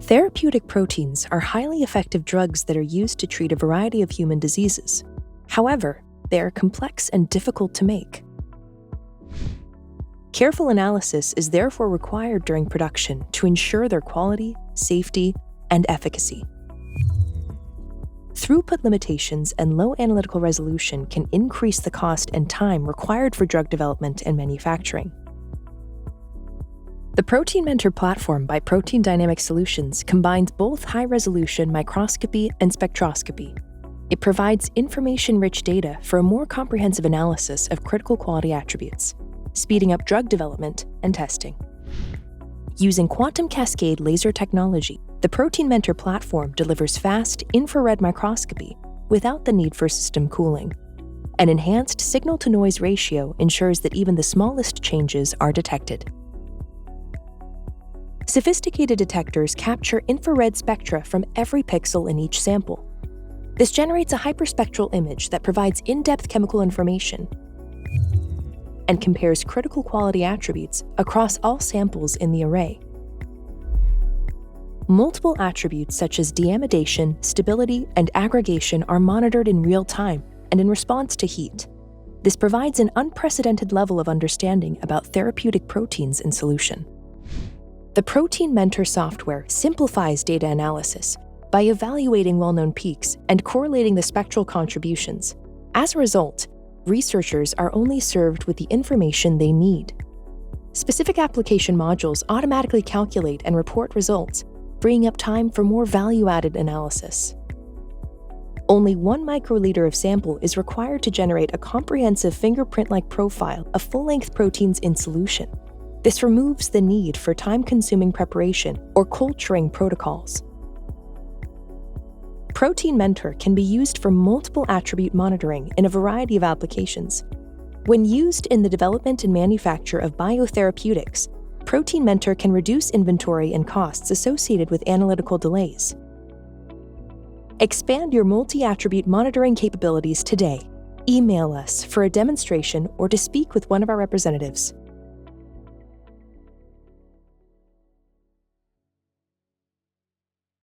Therapeutic proteins are highly effective drugs that are used to treat a variety of human diseases. However, they are complex and difficult to make. Careful analysis is therefore required during production to ensure their quality, safety, and efficacy. Throughput limitations and low analytical resolution can increase the cost and time required for drug development and manufacturing. The ProteinMentor platform by Protein Dynamic Solutions combines both high-resolution microscopy and spectroscopy. It provides information-rich data for a more comprehensive analysis of critical quality attributes, speeding up drug development and testing. Using quantum cascade laser technology, the ProteinMentor platform delivers fast infrared microscopy without the need for system cooling. An enhanced signal-to-noise ratio ensures that even the smallest changes are detected. Sophisticated detectors capture infrared spectra from every pixel in each sample. This generates a hyperspectral image that provides in-depth chemical information and compares critical quality attributes across all samples in the array. Multiple attributes such as deamidation, stability, and aggregation are monitored in real time and in response to heat. This provides an unprecedented level of understanding about therapeutic proteins in solution. The ProteinMentor software simplifies data analysis by evaluating well-known peaks and correlating the spectral contributions. As a result, researchers are only served with the information they need. Specific application modules automatically calculate and report results, freeing up time for more value-added analysis. Only 1 microliter of sample is required to generate a comprehensive fingerprint-like profile of full-length proteins in solution. This removes the need for time-consuming preparation or culturing protocols. ProteinMentor can be used for multiple attribute monitoring in a variety of applications. When used in the development and manufacture of biotherapeutics, ProteinMentor can reduce inventory and costs associated with analytical delays. Expand your multi-attribute monitoring capabilities today. Email us for a demonstration or to speak with one of our representatives.